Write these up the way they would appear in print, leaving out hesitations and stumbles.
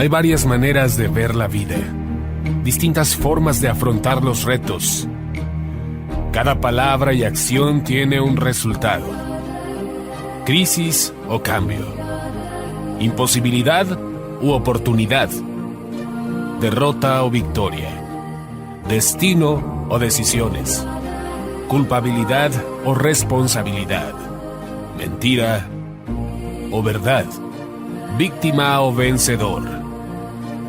Hay varias maneras de ver la vida, distintas formas de afrontar los retos. Cada palabra y acción tiene un resultado. Crisis o cambio. Imposibilidad u oportunidad. Derrota o victoria. Destino o decisiones. Culpabilidad o responsabilidad. Mentira o verdad. Víctima o vencedor.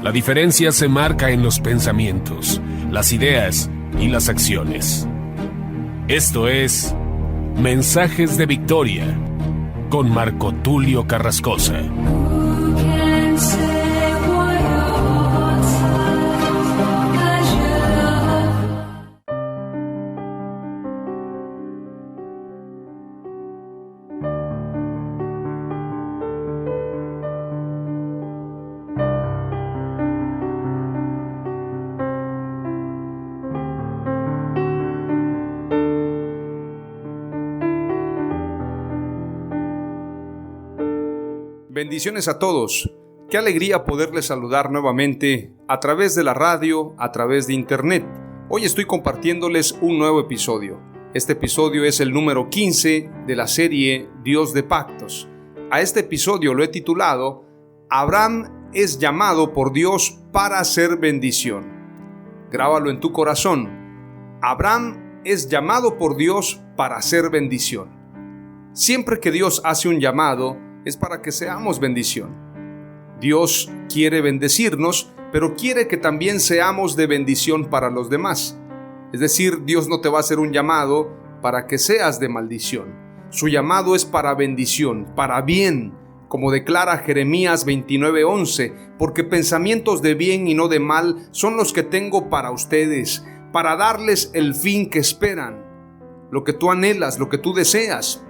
La diferencia se marca en los pensamientos, las ideas y las acciones. Esto es Mensajes de Victoria con Marco Tulio Carrascosa. Bendiciones a todos. Qué alegría poderles saludar nuevamente a través de la radio, a través de internet. Hoy estoy compartiéndoles un nuevo episodio. Este episodio es el número 15 de la serie Dios de Pactos. A este episodio lo he titulado Abraham es llamado por Dios para ser bendición. Grábalo en tu corazón. Abraham es llamado por Dios para ser bendición. Siempre que Dios hace un llamado, es para que seamos bendición. Dios quiere bendecirnos, pero quiere que también seamos de bendición para los demás. Es decir, Dios no te va a hacer un llamado para que seas de maldición. Su llamado es para bendición, para bien, como declara Jeremías 29:11, porque pensamientos de bien y no de mal son los que tengo para ustedes, para darles el fin que esperan, lo que tú anhelas, lo que tú deseas.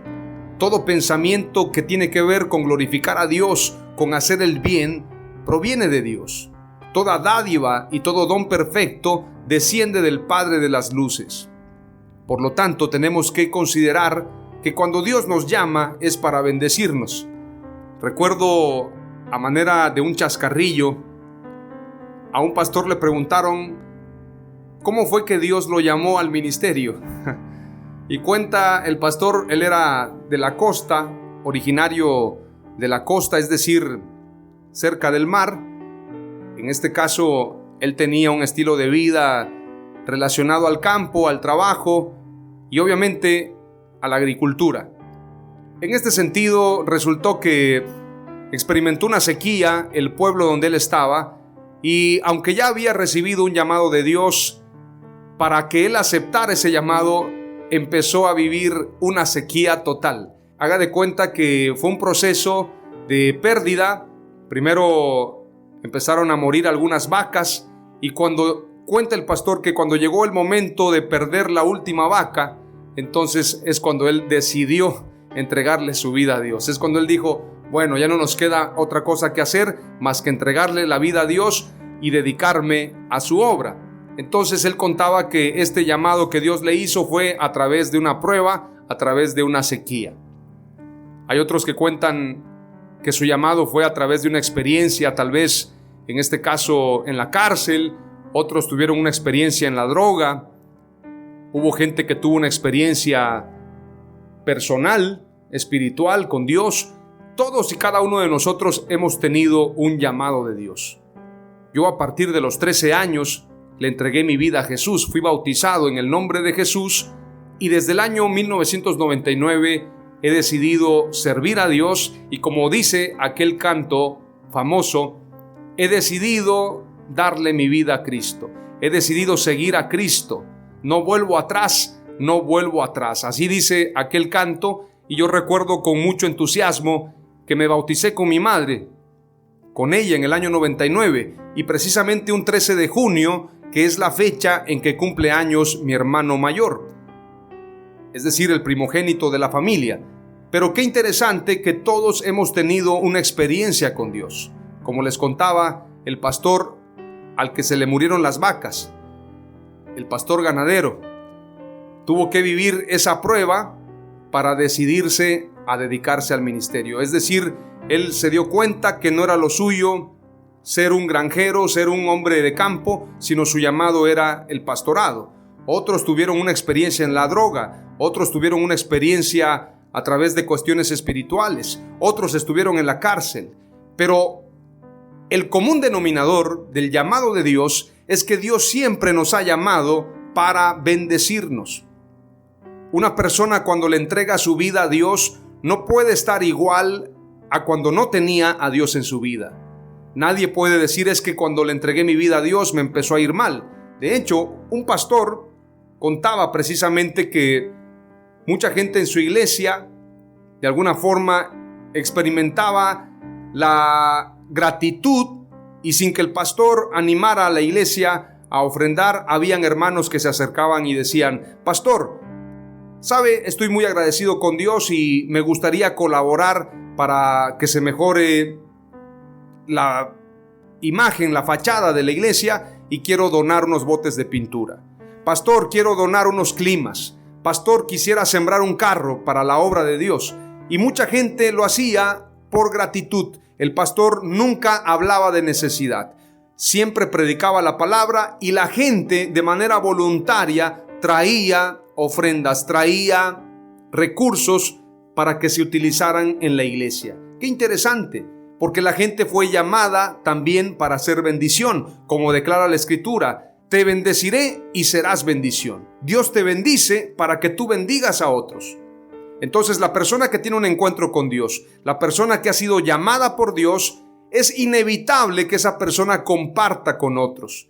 Todo pensamiento que tiene que ver con glorificar a Dios, con hacer el bien, proviene de Dios. Toda dádiva y todo don perfecto desciende del Padre de las luces. Por lo tanto, tenemos que considerar que cuando Dios nos llama es para bendecirnos. Recuerdo, a manera de un chascarrillo, a un pastor le preguntaron cómo fue que Dios lo llamó al ministerio. Y cuenta el pastor, él era de la costa, originario de la costa, es decir, cerca del mar. En este caso, él tenía un estilo de vida relacionado al campo, al trabajo y obviamente a la agricultura. En este sentido, resultó que experimentó una sequía el pueblo donde él estaba, y aunque ya había recibido un llamado de Dios, para que él aceptara ese llamado, empezó a vivir una sequía total. Haga de cuenta que fue un proceso de pérdida. Primero empezaron a morir algunas vacas, y cuenta el pastor que cuando llegó el momento de perder la última vaca, entonces es cuando él decidió entregarle su vida a Dios. Es cuando él dijo, bueno, ya no nos queda otra cosa que hacer más que entregarle la vida a Dios y dedicarme a su obra. Entonces él contaba que este llamado que Dios le hizo fue a través de una prueba, a través de una sequía. Hay otros que cuentan que su llamado fue a través de una experiencia, tal vez en este caso en la cárcel. Otros tuvieron una experiencia en la droga. Hubo gente que tuvo una experiencia personal, espiritual con Dios. Todos y cada uno de nosotros hemos tenido un llamado de Dios. Yo a partir de los 13 años le entregué mi vida a Jesús, fui bautizado en el nombre de Jesús, y desde el año 1999 he decidido servir a Dios, y como dice aquel canto famoso, he decidido darle mi vida a Cristo, he decidido seguir a Cristo, no vuelvo atrás, no vuelvo atrás. Así dice aquel canto, y yo recuerdo con mucho entusiasmo que me bauticé con mi madre, con ella en el año 99, y precisamente un 13 de junio, que es la fecha en que cumple años mi hermano mayor, es decir, el primogénito de la familia. Pero qué interesante que todos hemos tenido una experiencia con Dios. Como les contaba, el pastor al que se le murieron las vacas, el pastor ganadero, tuvo que vivir esa prueba para decidirse a dedicarse al ministerio. Es decir, él se dio cuenta que no era lo suyo ser un granjero, ser un hombre de campo, sino su llamado era el pastorado. Otros tuvieron una experiencia en la droga, otros tuvieron una experiencia a través de cuestiones espirituales, otros estuvieron en la cárcel. Pero el común denominador del llamado de Dios es que Dios siempre nos ha llamado para bendecirnos. Una persona cuando le entrega su vida a Dios no puede estar igual a cuando no tenía a Dios en su vida. Nadie puede decir es que cuando le entregué mi vida a Dios me empezó a ir mal. De hecho, un pastor contaba precisamente que mucha gente en su iglesia de alguna forma experimentaba la gratitud y sin que el pastor animara a la iglesia a ofrendar, habían hermanos que se acercaban y decían: pastor, ¿sabe? Estoy muy agradecido con Dios y me gustaría colaborar para que se mejore la imagen, la fachada de la iglesia, y quiero donar unos botes de pintura. Pastor, quiero donar unos climas. Pastor, quisiera sembrar un carro para la obra de Dios. Y mucha gente lo hacía por gratitud. El pastor nunca hablaba de necesidad. Siempre predicaba la palabra y la gente de manera voluntaria traía ofrendas, traía recursos para que se utilizaran en la iglesia. Qué interesante, porque la gente fue llamada también para hacer bendición, como declara la Escritura: te bendeciré y serás bendición. Dios te bendice para que tú bendigas a otros. Entonces, la persona que tiene un encuentro con Dios, la persona que ha sido llamada por Dios, es inevitable que esa persona comparta con otros.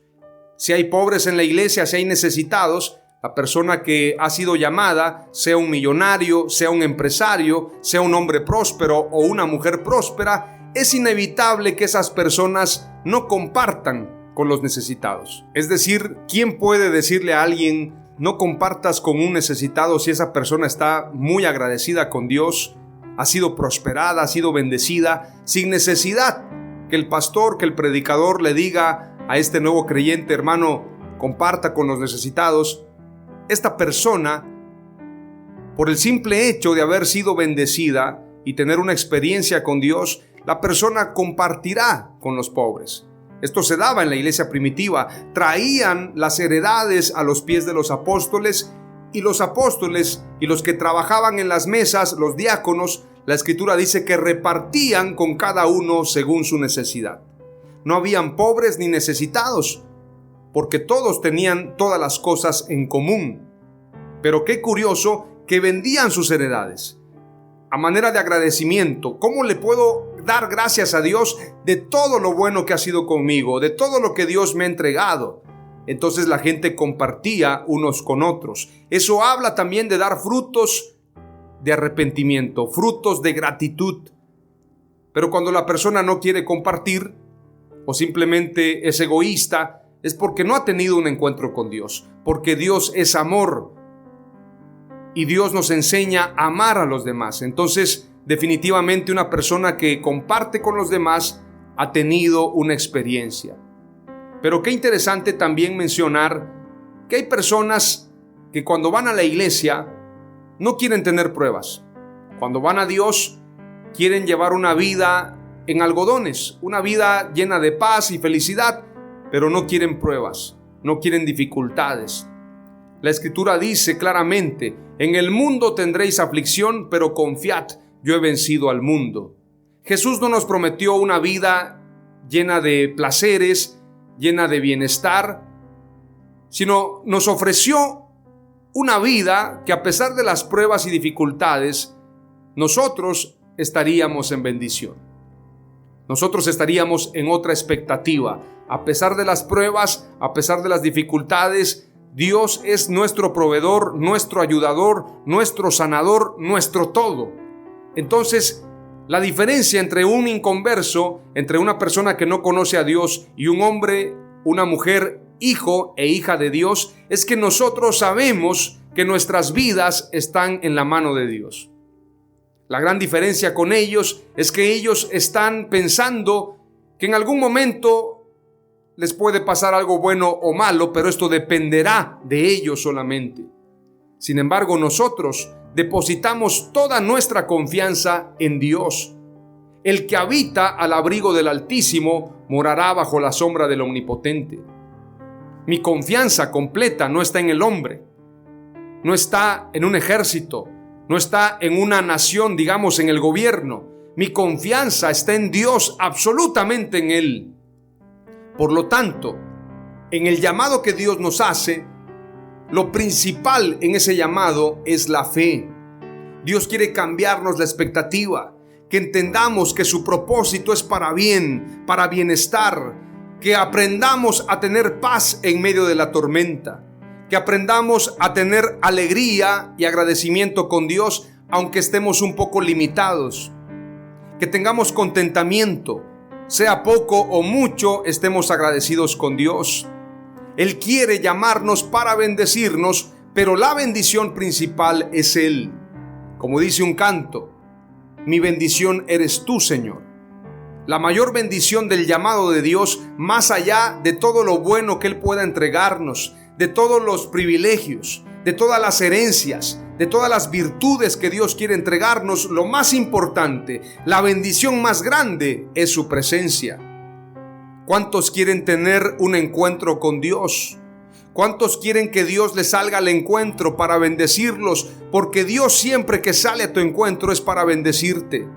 Si hay pobres en la iglesia, si hay necesitados, la persona que ha sido llamada, sea un millonario, sea un empresario, sea un hombre próspero o una mujer próspera, es inevitable que esas personas no compartan con los necesitados. Es decir, ¿quién puede decirle a alguien no compartas con un necesitado si esa persona está muy agradecida con Dios, ha sido prosperada, ha sido bendecida, sin necesidad que el pastor, que el predicador le diga a este nuevo creyente: hermano, comparta con los necesitados? Esta persona, por el simple hecho de haber sido bendecida y tener una experiencia con Dios, la persona compartirá con los pobres. Esto se daba en la iglesia primitiva. Traían las heredades a los pies de los apóstoles, y los apóstoles y los que trabajaban en las mesas, los diáconos, la Escritura dice que repartían con cada uno según su necesidad. No habían pobres ni necesitados, porque todos tenían todas las cosas en común. Pero qué curioso que vendían sus heredades a manera de agradecimiento. ¿Cómo le puedo dar gracias a Dios de todo lo bueno que ha sido conmigo, de todo lo que Dios me ha entregado? Entonces la gente compartía unos con otros. Eso habla también de dar frutos de arrepentimiento, frutos de gratitud. Pero cuando la persona no quiere compartir o simplemente es egoísta, es porque no ha tenido un encuentro con Dios, porque Dios es amor y Dios nos enseña a amar a los demás. Entonces, definitivamente una persona que comparte con los demás ha tenido una experiencia. Pero qué interesante también mencionar que hay personas que cuando van a la iglesia no quieren tener pruebas. Cuando van a Dios quieren llevar una vida en algodones, una vida llena de paz y felicidad, pero no quieren pruebas, no quieren dificultades. La Escritura dice claramente: en el mundo tendréis aflicción, pero confiad, yo he vencido al mundo. Jesús no nos prometió una vida llena de placeres, llena de bienestar, sino nos ofreció una vida que, a pesar de las pruebas y dificultades, nosotros estaríamos en bendición. Nosotros estaríamos en otra expectativa. A pesar de las pruebas, a pesar de las dificultades, Dios es nuestro proveedor, nuestro ayudador, nuestro sanador, nuestro todo. Entonces, la diferencia entre un inconverso, entre una persona que no conoce a Dios y un hombre, una mujer, hijo e hija de Dios, es que nosotros sabemos que nuestras vidas están en la mano de Dios. La gran diferencia con ellos es que ellos están pensando que en algún momento les puede pasar algo bueno o malo, pero esto dependerá de ellos solamente. Sin embargo, nosotros depositamos toda nuestra confianza en Dios. El que habita al abrigo del Altísimo morará bajo la sombra del Omnipotente. Mi confianza completa no está en el hombre, no está en un ejército, no está en una nación, digamos, en el gobierno. Mi confianza está en Dios, absolutamente en Él. Por lo tanto, en el llamado que Dios nos hace, lo principal en ese llamado es la fe. Dios quiere cambiarnos la expectativa, que entendamos que su propósito es para bien, para bienestar, que aprendamos a tener paz en medio de la tormenta, que aprendamos a tener alegría y agradecimiento con Dios, aunque estemos un poco limitados, que tengamos contentamiento, sea poco o mucho, estemos agradecidos con Dios. Él quiere llamarnos para bendecirnos, pero la bendición principal es Él. Como dice un canto, mi bendición eres tú, Señor. La mayor bendición del llamado de Dios, más allá de todo lo bueno que Él pueda entregarnos, de todos los privilegios, de todas las herencias, de todas las virtudes que Dios quiere entregarnos, lo más importante, la bendición más grande es su presencia. ¿Cuántos quieren tener un encuentro con Dios? ¿Cuántos quieren que Dios les salga al encuentro para bendecirlos? Porque Dios siempre que sale a tu encuentro es para bendecirte.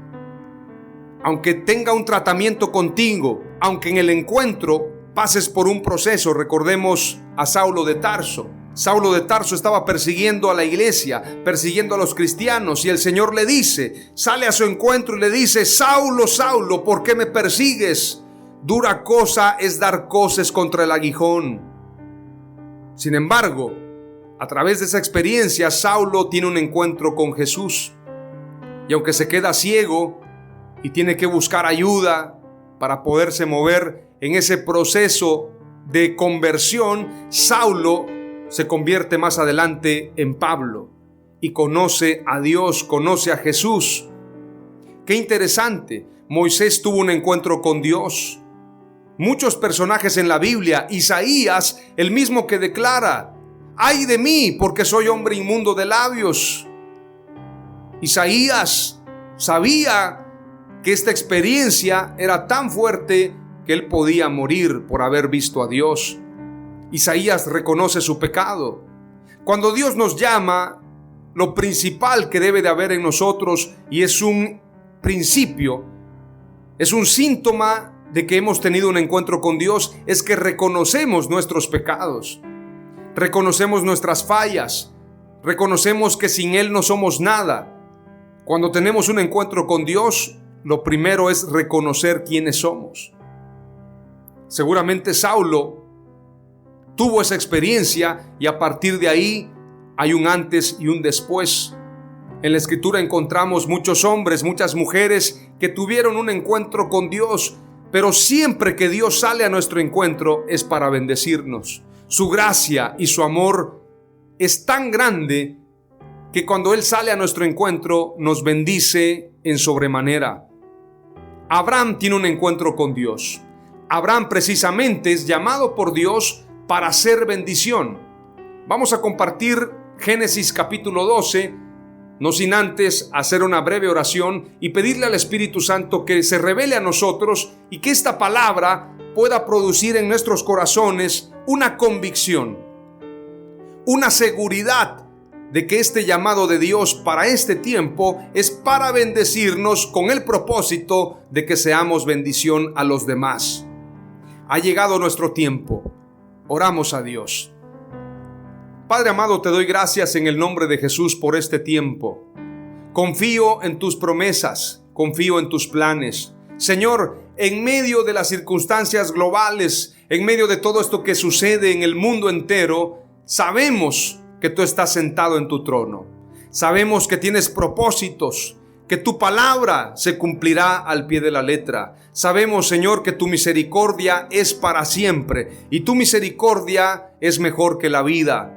Aunque tenga un tratamiento contigo, aunque en el encuentro pases por un proceso, recordemos a Saulo de Tarso. Saulo de Tarso estaba persiguiendo a la iglesia, persiguiendo a los cristianos, y el Señor le dice, sale a su encuentro y le dice, Saulo, Saulo, ¿por qué me persigues? Dura cosa es dar coces contra el aguijón. Sin embargo, a través de esa experiencia, Saulo tiene un encuentro con Jesús. Y aunque se queda ciego y tiene que buscar ayuda para poderse mover en ese proceso de conversión, Saulo se convierte más adelante en Pablo y conoce a Dios, conoce a Jesús. Qué interesante, Moisés tuvo un encuentro con Dios. Muchos personajes en la Biblia, Isaías, el mismo que declara, ¡ay de mí, porque soy hombre inmundo de labios! Isaías sabía que esta experiencia era tan fuerte que él podía morir por haber visto a Dios. Isaías reconoce su pecado. Cuando Dios nos llama, lo principal que debe de haber en nosotros, y es un principio, es un síntoma de que hemos tenido un encuentro con Dios, es que reconocemos nuestros pecados, reconocemos nuestras fallas, reconocemos que sin Él no somos nada. Cuando tenemos un encuentro con Dios, lo primero es reconocer quiénes somos. Seguramente Saulo tuvo esa experiencia y a partir de ahí hay un antes y un después. En la Escritura encontramos muchos hombres, muchas mujeres que tuvieron un encuentro con Dios, pero siempre que Dios sale a nuestro encuentro es para bendecirnos. Su gracia y su amor es tan grande que cuando Él sale a nuestro encuentro nos bendice en sobremanera. Abraham tiene un encuentro con Dios. Abraham precisamente es llamado por Dios para hacer bendición. Vamos a compartir Génesis capítulo 12, no sin antes hacer una breve oración y pedirle al Espíritu Santo que se revele a nosotros y que esta palabra pueda producir en nuestros corazones una convicción, una seguridad de que este llamado de Dios para este tiempo es para bendecirnos con el propósito de que seamos bendición a los demás. Ha llegado nuestro tiempo. Oramos a Dios. Padre amado, te doy gracias en el nombre de Jesús por este tiempo. Confío en tus promesas, confío en tus planes. Señor, en medio de las circunstancias globales, en medio de todo esto que sucede en el mundo entero, sabemos que tú estás sentado en tu trono. Sabemos que tienes propósitos, que tu palabra se cumplirá al pie de la letra. Sabemos, Señor, que tu misericordia es para siempre y tu misericordia es mejor que la vida.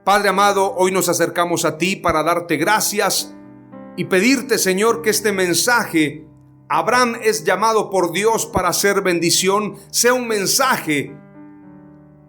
Padre amado, hoy nos acercamos a ti para darte gracias y pedirte, Señor, que este mensaje, Abraham es llamado por Dios para hacer bendición, sea un mensaje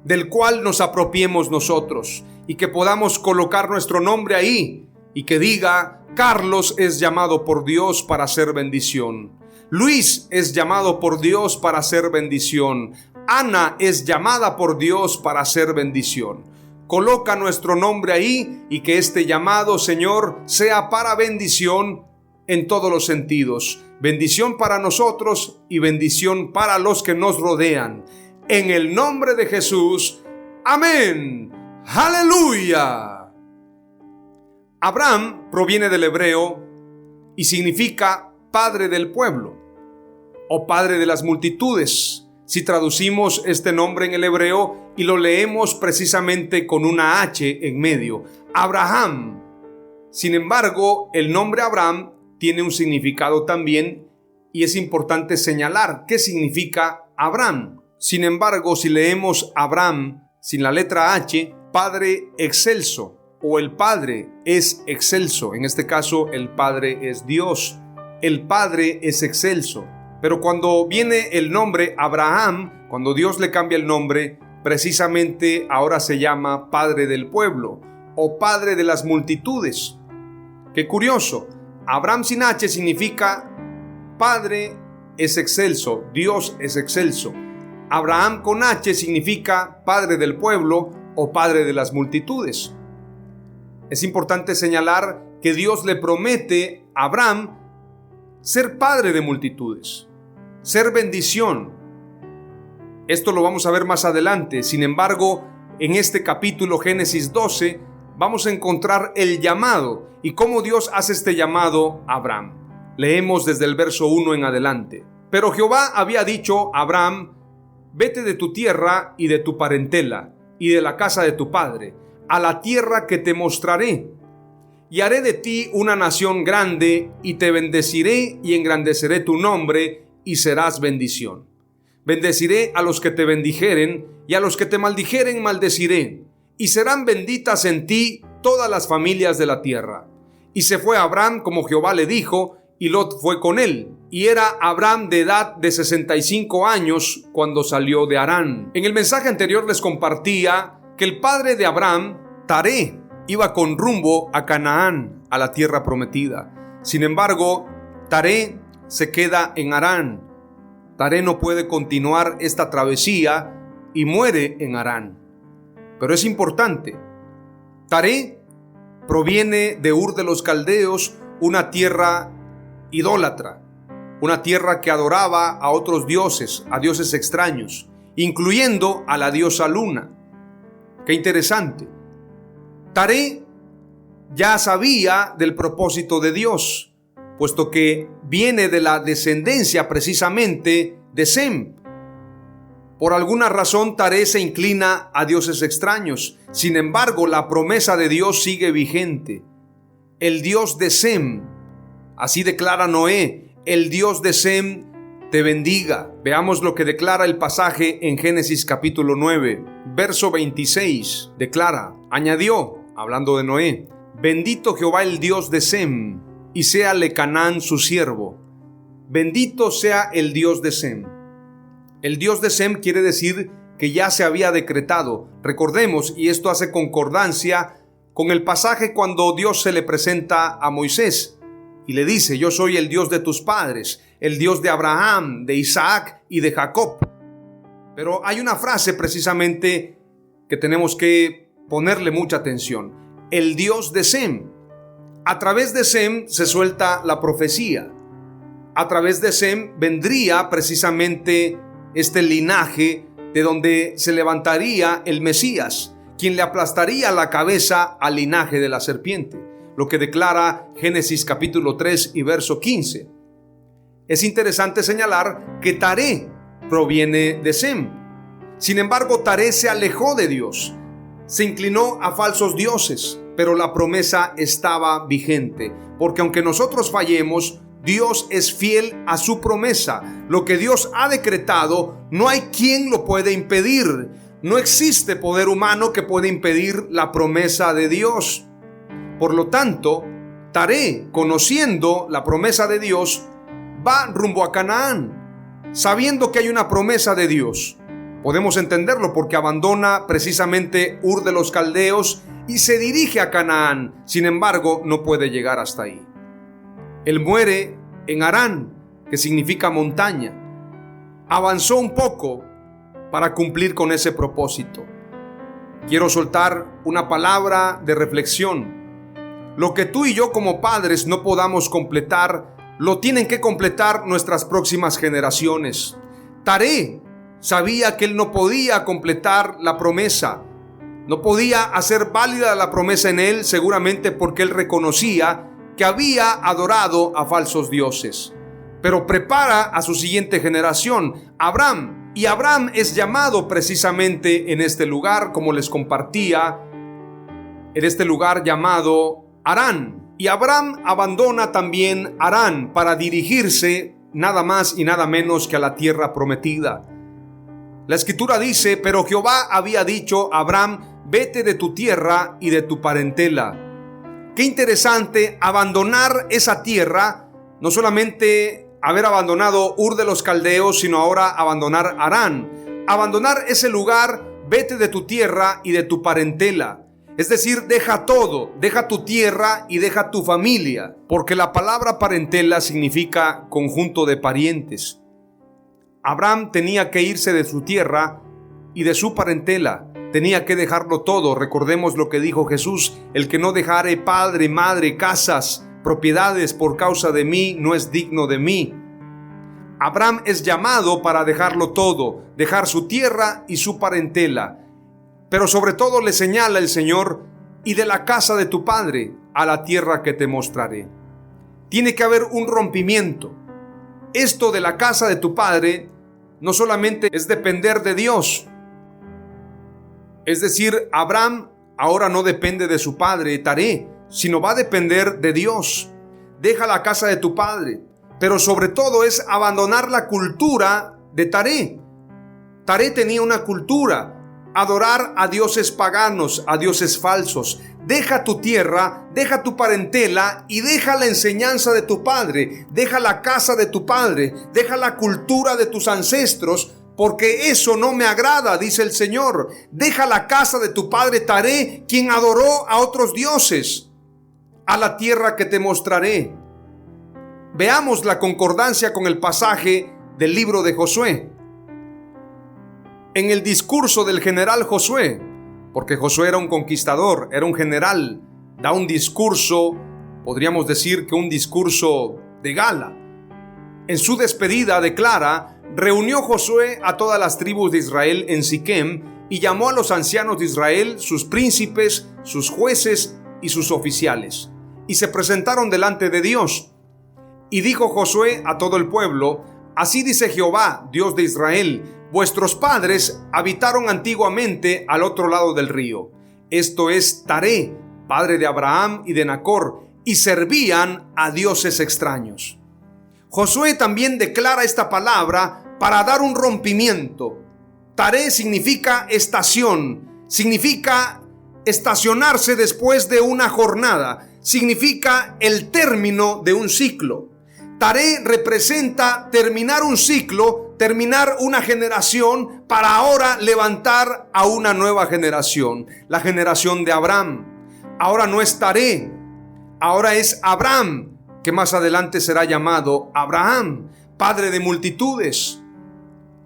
del cual nos apropiemos nosotros y que podamos colocar nuestro nombre ahí y que diga, Carlos es llamado por Dios para hacer bendición. Luis es llamado por Dios para ser bendición. Ana es llamada por Dios para ser bendición. Coloca nuestro nombre ahí y que este llamado, Señor, sea para bendición en todos los sentidos. Bendición para nosotros y bendición para los que nos rodean. En el nombre de Jesús. Amén. ¡Aleluya! Abraham proviene del hebreo y significa padre del pueblo o padre de las multitudes. Si traducimos este nombre en el hebreo y lo leemos precisamente con una H en medio, Abraham. Sin embargo, el nombre Abraham tiene un significado también y es importante señalar qué significa Abraham. Sin embargo, si leemos Abraham sin la letra H, Padre excelso, o el Padre es excelso. En este caso, el Padre es Dios. El Padre es excelso. Pero cuando viene el nombre Abraham, cuando Dios le cambia el nombre, precisamente ahora se llama Padre del pueblo o Padre de las multitudes. Qué curioso. Abraham sin H significa Padre es excelso, Dios es excelso. Abraham con H significa Padre del pueblo o Padre de las multitudes. Es importante señalar que Dios le promete a Abraham ser padre de multitudes, ser bendición. Esto lo vamos a ver más adelante. Sin embargo, en este capítulo Génesis 12 vamos a encontrar el llamado y cómo Dios hace este llamado a Abraham. Leemos desde el verso 1 en adelante. Pero Jehová había dicho a Abraham: vete de tu tierra y de tu parentela y de la casa de tu padre, a la tierra que te mostraré. Y haré de ti una nación grande, y te bendeciré y engrandeceré tu nombre, y serás bendición. Bendeciré a los que te bendijeren, y a los que te maldijeren maldeciré, y serán benditas en ti todas las familias de la tierra. Y se fue Abraham como Jehová le dijo, y Lot fue con él. Y era Abraham de edad de 65 años cuando salió de Harán. En el mensaje anterior les compartía que el padre de Abraham, Taré, iba con rumbo a Canaán, a la tierra prometida. Sin embargo, Taré se queda en Harán. Taré no puede continuar esta travesía y muere en Harán. Pero es importante. Taré proviene de Ur de los Caldeos, una tierra idólatra, una tierra que adoraba a otros dioses, a dioses extraños, incluyendo a la diosa Luna. Qué interesante. Taré ya sabía del propósito de Dios, puesto que viene de la descendencia precisamente de Sem. Por alguna razón Taré se inclina a dioses extraños. Sin embargo, la promesa de Dios sigue vigente. El Dios de Sem, así declara Noé, el Dios de Sem te bendiga. Veamos lo que declara el pasaje en Génesis capítulo 9, verso 26. Declara, añadió, hablando de Noé: bendito Jehová el Dios de Sem, y séale Canaán su siervo. Bendito sea el Dios de Sem. El Dios de Sem quiere decir que ya se había decretado. Recordemos, y esto hace concordancia con el pasaje cuando Dios se le presenta a Moisés y le dice: yo soy el Dios de tus padres, el Dios de Abraham, de Isaac y de Jacob. Pero hay una frase precisamente que tenemos que ponerle mucha atención: el Dios de Sem. A través de Sem se suelta la profecía. A través de Sem vendría precisamente este linaje de donde se levantaría el Mesías, quien le aplastaría la cabeza al linaje de la serpiente, lo que declara Génesis capítulo 3 y verso 15. Es interesante señalar que Taré proviene de Sem. Sin embargo, Taré se alejó de Dios, se inclinó a falsos dioses, pero la promesa estaba vigente, porque aunque nosotros fallemos, Dios es fiel a su promesa. Lo que Dios ha decretado, no hay quien lo pueda impedir. No existe poder humano que pueda impedir la promesa de Dios. Por lo tanto, Taré, conociendo la promesa de Dios, va rumbo a Canaán, sabiendo que hay una promesa de Dios. Podemos entenderlo porque abandona precisamente Ur de los Caldeos y se dirige a Canaán. Sin embargo, no puede llegar hasta ahí. Él muere en Harán que significa montaña. Avanzó un poco para cumplir con ese propósito. Quiero soltar una palabra de reflexión. Lo que tú y yo como padres no podamos completar, lo tienen que completar nuestras próximas generaciones. Taré sabía que él no podía completar la promesa, no podía hacer válida la promesa en él, seguramente porque él reconocía que había adorado a falsos dioses. Pero prepara a su siguiente generación, Abraham, y Abraham es llamado precisamente en este lugar, como les compartía, en este lugar llamado Harán. Y Abraham abandona también Harán para dirigirse nada más y nada menos que a la tierra prometida. La escritura dice: pero Jehová había dicho a Abraham, vete de tu tierra y de tu parentela. Qué interesante abandonar esa tierra, no solamente haber abandonado Ur de los Caldeos, sino ahora abandonar Harán. Abandonar ese lugar, vete de tu tierra y de tu parentela. Es decir, deja todo, deja tu tierra y deja tu familia, porque la palabra parentela significa conjunto de parientes. Abraham tenía que irse de su tierra y de su parentela, tenía que dejarlo todo. Recordemos lo que dijo Jesús: el que no dejare padre, madre, casas, propiedades por causa de mí, no es digno de mí. Abraham es llamado para dejarlo todo, dejar su tierra y su parentela. Pero sobre todo le señala el Señor: y de la casa de tu padre a la tierra que te mostraré. Tiene que haber un rompimiento. Esto de la casa de tu padre no solamente es depender de Dios. Es decir, Abraham ahora no depende de su padre Taré, sino va a depender de Dios. Deja la casa de tu padre, pero sobre todo es abandonar la cultura de Taré. Taré tenía una cultura: adorar a dioses paganos, a dioses falsos. Deja tu tierra, deja tu parentela y deja la enseñanza de tu padre, deja la casa de tu padre, deja la cultura de tus ancestros, porque eso no me agrada, dice el Señor. Deja la casa de tu padre Taré, quien adoró a otros dioses, a la tierra que te mostraré. Veamos la concordancia con el pasaje del libro de Josué. En el discurso del general Josué, porque Josué era un conquistador, era un general, da un discurso, podríamos decir que un discurso de gala. En su despedida declara: reunió Josué a todas las tribus de Israel en Siquem y llamó a los ancianos de Israel, sus príncipes, sus jueces y sus oficiales, y se presentaron delante de Dios. Y dijo Josué a todo el pueblo: así dice Jehová, Dios de Israel: vuestros padres habitaron antiguamente al otro lado del río, esto es Taré, padre de Abraham y de Nacor, y servían a dioses extraños. Josué también declara esta palabra para dar un rompimiento. Taré significa estación, significa estacionarse después de una jornada, significa el término de un ciclo. Taré representa terminar un ciclo, terminar una generación, para ahora levantar a una nueva generación, la generación de Abraham. Ahora no es Taré, ahora es Abraham, que más adelante será llamado Abraham, padre de multitudes.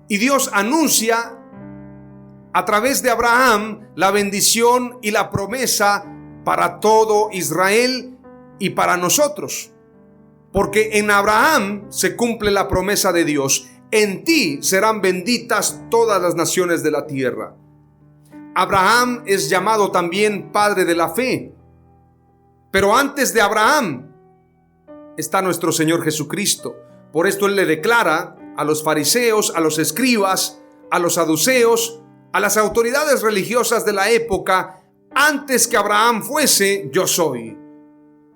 Y Dios anuncia a través de Abraham la bendición y la promesa para todo Israel y para nosotros. Porque en Abraham se cumple la promesa de Dios: en ti serán benditas todas las naciones de la tierra. Abraham es llamado también padre de la fe. Pero antes de Abraham está nuestro Señor Jesucristo. Por esto Él le declara a los fariseos, a los escribas, a los saduceos, a las autoridades religiosas de la época: antes que Abraham fuese, yo soy.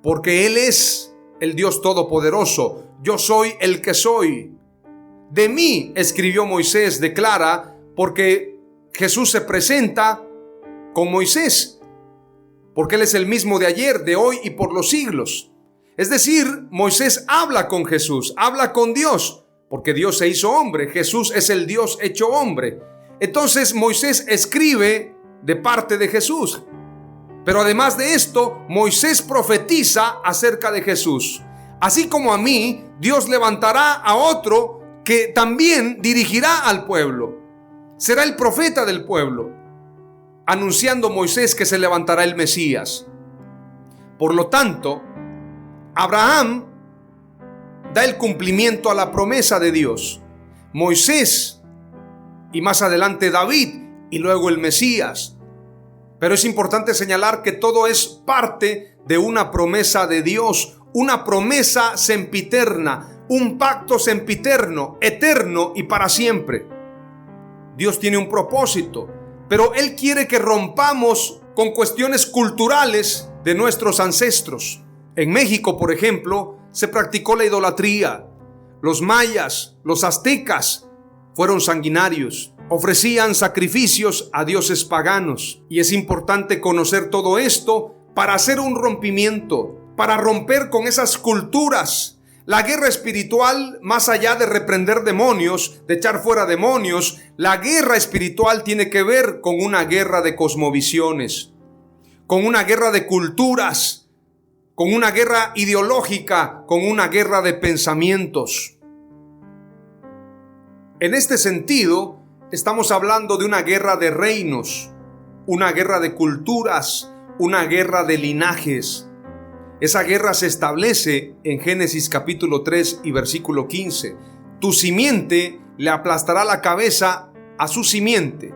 Porque Él es el Dios Todopoderoso. Yo soy el que soy. De mí, escribió Moisés, declara, porque Jesús se presenta con Moisés, porque Él es el mismo de ayer, de hoy y por los siglos. Es decir, Moisés habla con Jesús, habla con Dios, porque Dios se hizo hombre. Jesús es el Dios hecho hombre. Entonces Moisés escribe de parte de Jesús. Pero además de esto, Moisés profetiza acerca de Jesús. Así como a mí, Dios levantará a otro que también dirigirá al pueblo. Será el profeta del pueblo, anunciando Moisés que se levantará el Mesías. Por lo tanto, Abraham da el cumplimiento a la promesa de Dios. Moisés y más adelante David y luego el Mesías. Pero es importante señalar que todo es parte de una promesa de Dios, una promesa sempiterna, un pacto sempiterno, eterno y para siempre. Dios tiene un propósito, pero Él quiere que rompamos con cuestiones culturales de nuestros ancestros. En México, por ejemplo, se practicó la idolatría. Los mayas, los aztecas fueron sanguinarios, ofrecían sacrificios a dioses paganos. Y es importante conocer todo esto para hacer un rompimiento, para romper con esas culturas. La guerra espiritual, más allá de reprender demonios, de echar fuera demonios, la guerra espiritual tiene que ver con una guerra de cosmovisiones, con una guerra de culturas, con una guerra ideológica, con una guerra de pensamientos. En este sentido, estamos hablando de una guerra de reinos, una guerra de culturas, una guerra de linajes. Esa guerra se establece en Génesis capítulo 3 y versículo 15. Tu simiente le aplastará la cabeza a su simiente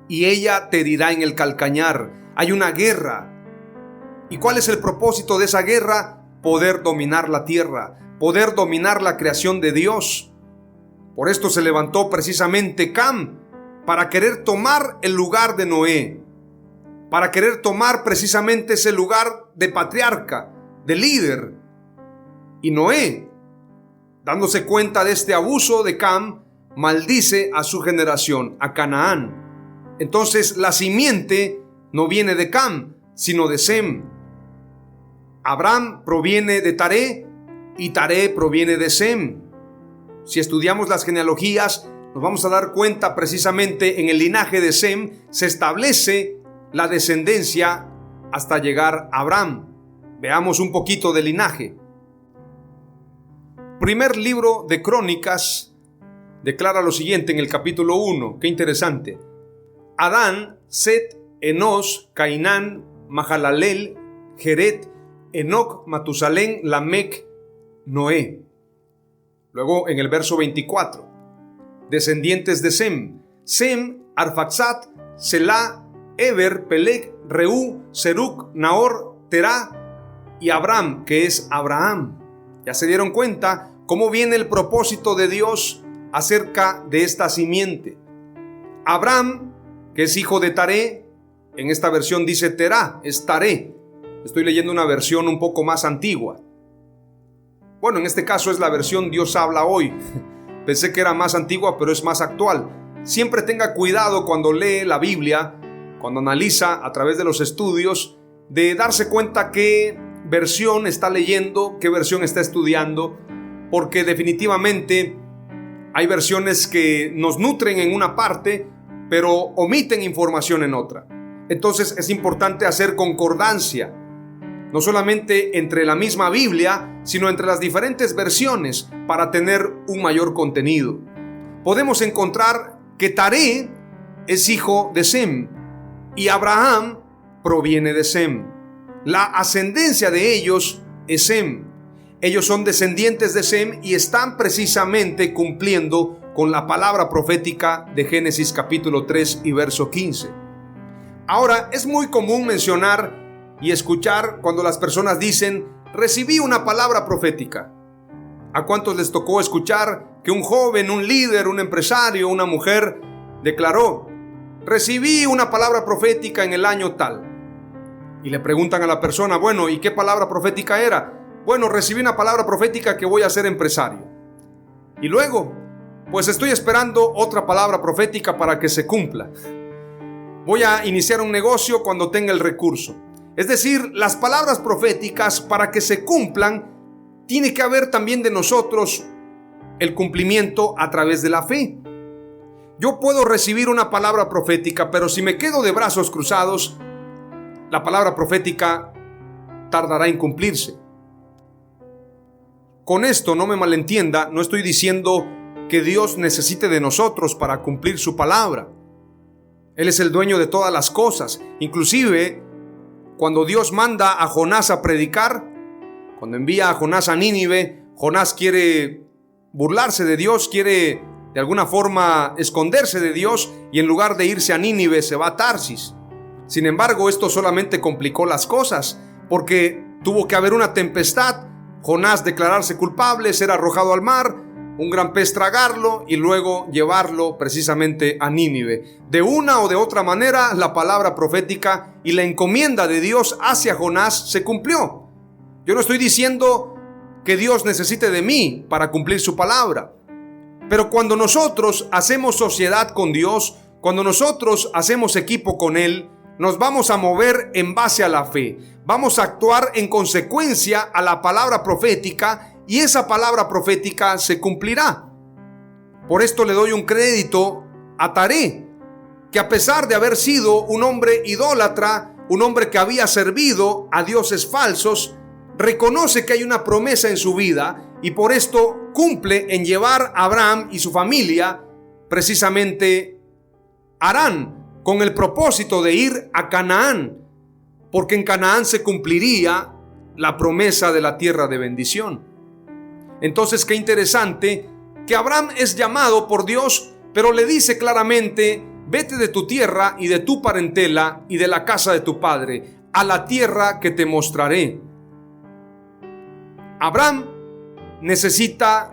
y ella te herirá en el calcañar. Hay una guerra. ¿Y cuál es el propósito de esa guerra? Poder dominar la tierra, poder dominar la creación de Dios. Por esto se levantó precisamente Cam, para querer tomar el lugar de Noé, para querer tomar precisamente ese lugar de patriarca, de líder. Y Noé, dándose cuenta de este abuso de Cam, maldice a su generación, a Canaán. Entonces la simiente no viene de Cam, sino de Sem. Abraham proviene de Taré y Taré proviene de Sem. Si estudiamos las genealogías, nos vamos a dar cuenta precisamente en el linaje de Sem se establece la descendencia hasta llegar a Abraham. Veamos un poquito del linaje. Primer libro de Crónicas declara lo siguiente en el capítulo 1. Qué interesante. Adán, Set, Enos, Cainán, Mahalalel, Jeret, Enoc, Matusalén, Lamec, Noé. Luego en el verso 24. Descendientes de Sem. Sem, Arfaxad, Selah, Eber, Peleg, Reú, Seruc, Nahor, Terá y Abraham, que es Abraham. Ya se dieron cuenta cómo viene el propósito de Dios acerca de esta simiente. Abraham, que es hijo de Taré, en esta versión dice Terá, es Taré. Estoy leyendo una versión un poco más antigua. Bueno, en este caso es la versión Dios habla hoy. Pensé que era más antigua, pero es más actual. Siempre tenga cuidado cuando lee la Biblia, cuando analiza a través de los estudios, de darse cuenta qué versión está leyendo, qué versión está estudiando, porque definitivamente hay versiones que nos nutren en una parte, pero omiten información en otra. Entonces es importante hacer concordancia, no solamente entre la misma Biblia, sino entre las diferentes versiones para tener un mayor contenido. Podemos encontrar que Taré es hijo de Sem y Abraham proviene de Sem. La ascendencia de ellos es Sem. Ellos son descendientes de Sem y están precisamente cumpliendo con la palabra profética de Génesis capítulo 3 y verso 15. Ahora, es muy común mencionar y escuchar cuando las personas dicen, recibí una palabra profética. ¿A cuántos les tocó escuchar que un joven, un líder, un empresario, una mujer declaró, recibí una palabra profética en el año tal? Y le preguntan a la persona, bueno, ¿y qué palabra profética era? Bueno, recibí una palabra profética que voy a ser empresario. Y luego, pues estoy esperando otra palabra profética para que se cumpla. Voy a iniciar un negocio cuando tenga el recurso. Es decir, las palabras proféticas, para que se cumplan, tiene que haber también de nosotros el cumplimiento a través de la fe. Yo puedo recibir una palabra profética, pero si me quedo de brazos cruzados, la palabra profética tardará en cumplirse. Con esto no me malentienda, no estoy diciendo que Dios necesite de nosotros para cumplir su palabra. Él es el dueño de todas las cosas. Inclusive, cuando Dios manda a Jonás a predicar, cuando envía a Jonás a Nínive, Jonás quiere burlarse de Dios, quiere de alguna forma esconderse de Dios, y en lugar de irse a Nínive se va a Tarsis. Sin embargo, esto solamente complicó las cosas, porque tuvo que haber una tempestad, Jonás declararse culpable, ser arrojado al mar, un gran pez tragarlo y luego llevarlo precisamente a Nínive. De una o de otra manera, la palabra profética y la encomienda de Dios hacia Jonás se cumplió. Yo no estoy diciendo que Dios necesite de mí para cumplir su palabra, pero cuando nosotros hacemos sociedad con Dios, cuando nosotros hacemos equipo con Él, nos vamos a mover en base a la fe. Vamos a actuar en consecuencia a la palabra profética, y esa palabra profética se cumplirá. Por esto le doy un crédito a Taré, que a pesar de haber sido un hombre idólatra, un hombre que había servido a dioses falsos, reconoce que hay una promesa en su vida, y por esto cumple en llevar a Abraham y su familia precisamente a Harán, con el propósito de ir a Canaán, porque en Canaán se cumpliría la promesa de la tierra de bendición. Entonces, qué interesante que Abraham es llamado por Dios, pero le dice claramente: vete de tu tierra y de tu parentela y de la casa de tu padre, a la tierra que te mostraré. Abraham necesita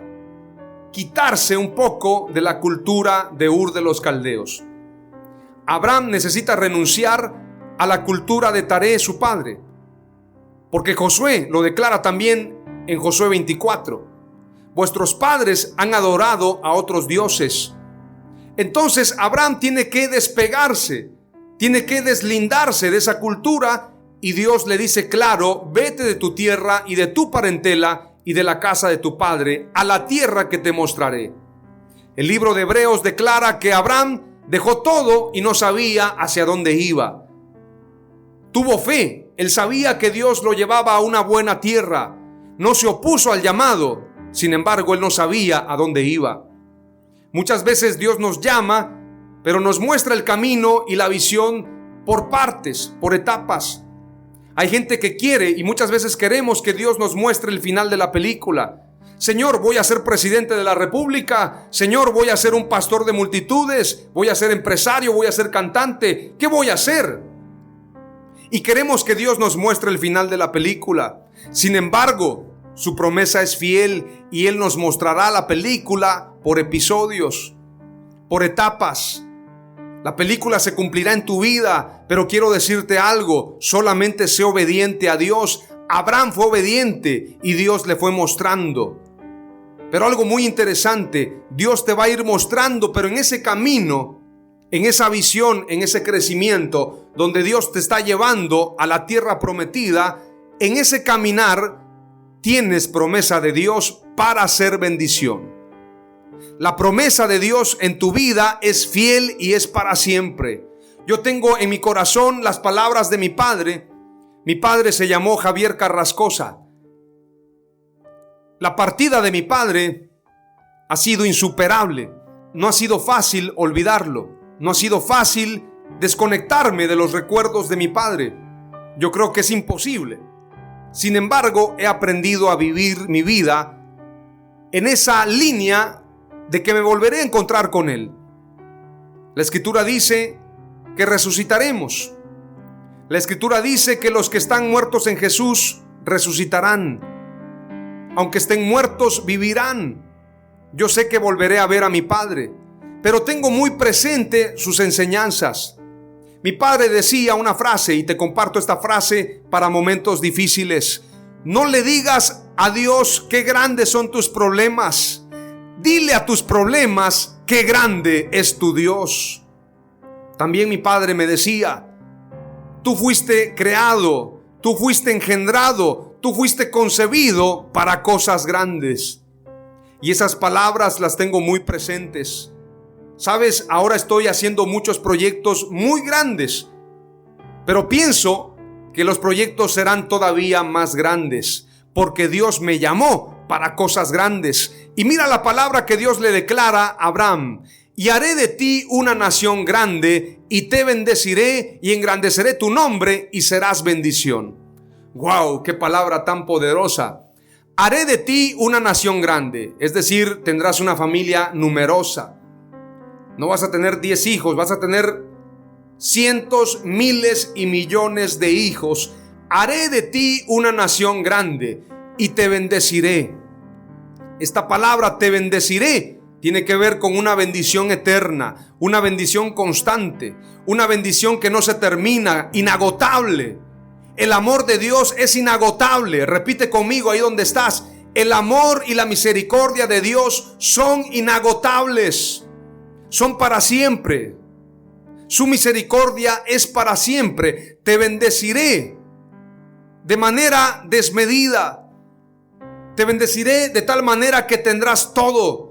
quitarse un poco de la cultura de Ur de los Caldeos. Abraham necesita renunciar a la cultura de Taré, su padre, porque Josué lo declara también en Josué 24. Vuestros padres han adorado a otros dioses. Entonces Abraham tiene que despegarse, tiene que deslindarse de esa cultura, y Dios le dice claro: vete de tu tierra y de tu parentela y de la casa de tu padre, a la tierra que te mostraré. El libro de Hebreos declara que Abraham dejó todo y no sabía hacia dónde iba. Tuvo fe, él sabía que Dios lo llevaba a una buena tierra, no se opuso al llamado. Sin embargo, él no sabía a dónde iba. Muchas veces Dios nos llama, pero nos muestra el camino y la visión por partes, por etapas. Hay gente que quiere, y muchas veces queremos, que Dios nos muestre el final de la película. Señor, voy a ser presidente de la República. Señor, voy a ser un pastor de multitudes. Voy a ser empresario, voy a ser cantante. ¿Qué voy a hacer? Y queremos que Dios nos muestre el final de la película. Sin embargo, su promesa es fiel, y Él nos mostrará la película por episodios, por etapas. La película se cumplirá en tu vida, pero quiero decirte algo: solamente sé obediente a Dios. Abraham fue obediente y Dios le fue mostrando. Pero algo muy interesante, Dios te va a ir mostrando, pero en ese camino, en esa visión, en ese crecimiento, donde Dios te está llevando a la tierra prometida, en ese caminar tienes promesa de Dios para hacer bendición. La promesa de Dios en tu vida es fiel y es para siempre. Yo tengo en mi corazón las palabras de mi padre. Mi padre se llamó Javier Carrascosa. La partida de mi padre ha sido insuperable. No ha sido fácil olvidarlo. No ha sido fácil desconectarme de los recuerdos de mi padre. Yo creo que es imposible. Sin embargo, he aprendido a vivir mi vida en esa línea de que me volveré a encontrar con Él. La Escritura dice que resucitaremos. La Escritura dice que los que están muertos en Jesús resucitarán. Aunque estén muertos, vivirán. Yo sé que volveré a ver a mi padre, pero tengo muy presente sus enseñanzas. Mi padre decía una frase, y te comparto esta frase para momentos difíciles: no le digas a Dios qué grandes son tus problemas. Dile a tus problemas qué grande es tu Dios. También mi padre me decía: tú fuiste creado, tú fuiste engendrado, tú fuiste concebido para cosas grandes. Y esas palabras las tengo muy presentes. Sabes, ahora estoy haciendo muchos proyectos muy grandes, pero pienso que los proyectos serán todavía más grandes, porque Dios me llamó para cosas grandes. Y mira la palabra que Dios le declara a Abraham: y haré de ti una nación grande, y te bendeciré y engrandeceré tu nombre, y serás bendición. ¡Wow! ¡Qué palabra tan poderosa! Haré de ti una nación grande, es decir, tendrás una familia numerosa. No vas a tener 10 hijos, vas a tener cientos, miles y millones de hijos. Haré de ti una nación grande y te bendeciré. Esta palabra te bendeciré tiene que ver con una bendición eterna, una bendición constante, una bendición que no se termina, inagotable. El amor de Dios es inagotable. Repite conmigo ahí donde estás: el amor y la misericordia de Dios son inagotables, son para siempre. Su misericordia es para siempre. Te bendeciré de manera desmedida. Te bendeciré de tal manera que tendrás todo.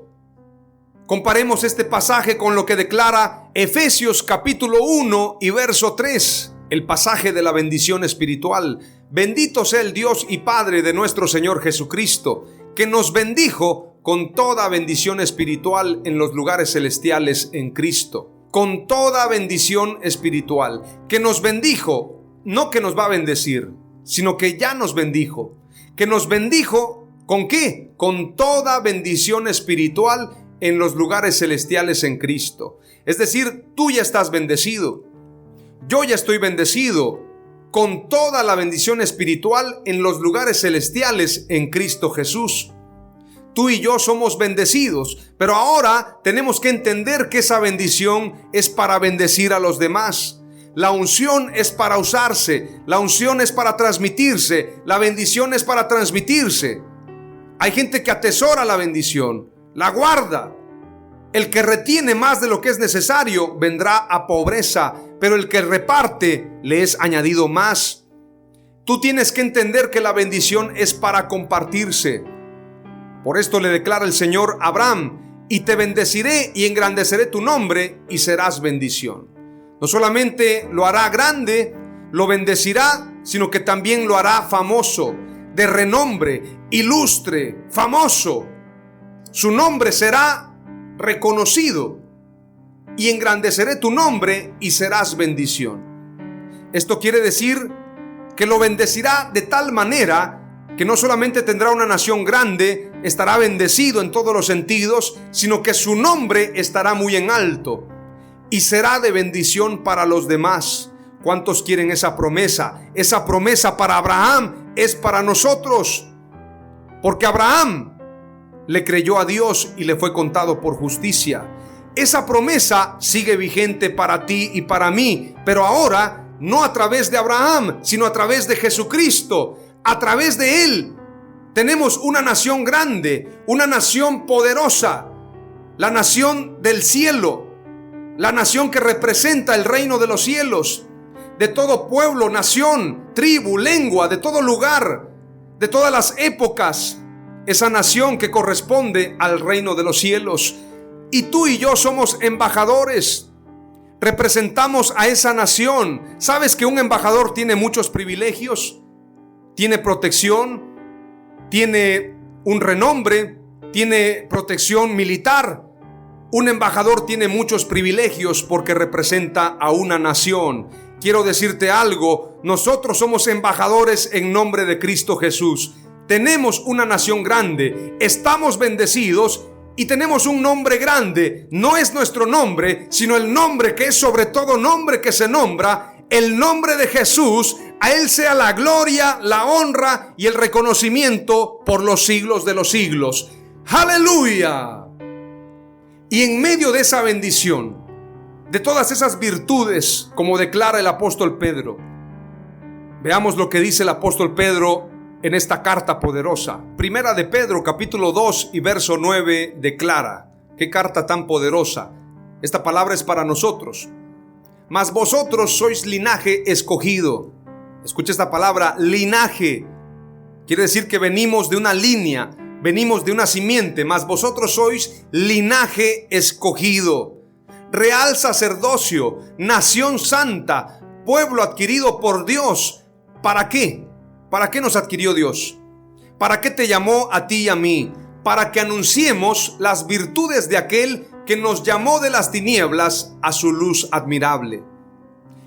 Comparemos este pasaje con lo que declara Efesios capítulo 1 y verso 3, el pasaje de la bendición espiritual. Bendito sea el Dios y Padre de nuestro Señor Jesucristo, que nos bendijo con toda bendición espiritual en los lugares celestiales en Cristo. Con toda bendición espiritual, que nos bendijo, no que nos va a bendecir, sino que ya nos bendijo. Que nos bendijo, ¿con qué? Con toda bendición espiritual en los lugares celestiales en Cristo. Es decir, tú ya estás bendecido. Yo ya estoy bendecido con toda la bendición espiritual en los lugares celestiales en Cristo Jesús. Tú y yo somos bendecidos, pero ahora tenemos que entender que esa bendición es para bendecir a los demás. La unción es para usarse, la unción es para transmitirse, la bendición es para transmitirse. Hay gente que atesora la bendición, la guarda. El que retiene más de lo que es necesario vendrá a pobreza, pero el que reparte le es añadido más. Tú tienes que entender que la bendición es para compartirse. Por esto le declara el Señor a Abraham: y te bendeciré y engrandeceré tu nombre, y serás bendición. No solamente lo hará grande, lo bendecirá, sino que también lo hará famoso, de renombre, ilustre, famoso. Su nombre será reconocido, y engrandeceré tu nombre y serás bendición. Esto quiere decir que lo bendecirá de tal manera que no solamente tendrá una nación grande, estará bendecido en todos los sentidos, sino que su nombre estará muy en alto y será de bendición para los demás. ¿Cuántos quieren esa promesa? Esa promesa para Abraham es para nosotros, porque Abraham le creyó a Dios y le fue contado por justicia. Esa promesa sigue vigente para ti y para mí, pero ahora no a través de Abraham, sino a través de Jesucristo. A través de Él tenemos una nación grande, una nación poderosa, la nación del cielo, la nación que representa el reino de los cielos, de todo pueblo, nación, tribu, lengua, de todo lugar, de todas las épocas. Esa nación que corresponde al reino de los cielos. Y tú y yo somos embajadores. Representamos a esa nación. ¿Sabes que un embajador tiene muchos privilegios? Tiene protección, tiene un renombre, tiene protección militar. Un embajador tiene muchos privilegios porque representa a una nación. Quiero decirte algo: nosotros somos embajadores en nombre de Cristo Jesús. Tenemos una nación grande, estamos bendecidos y tenemos un nombre grande. No es nuestro nombre, sino el nombre que es sobre todo nombre que se nombra, el nombre de Jesús. A Él sea la gloria, la honra y el reconocimiento por los siglos de los siglos. ¡Aleluya! Y en medio de esa bendición, de todas esas virtudes, como declara el apóstol Pedro, veamos lo que dice el apóstol Pedro en esta carta poderosa. Primera de Pedro capítulo 2 y verso 9 declara: qué carta tan poderosa. Esta palabra es para nosotros. Mas vosotros sois linaje escogido. Escucha esta palabra, linaje. Quiere decir que venimos de una línea, venimos de una simiente. Mas vosotros sois linaje escogido, real sacerdocio, nación santa, pueblo adquirido por Dios. ¿Para qué? ¿Para qué nos adquirió Dios? ¿Para qué te llamó a ti y a mí? Para que anunciemos las virtudes de aquel que nos llamó de las tinieblas a su luz admirable.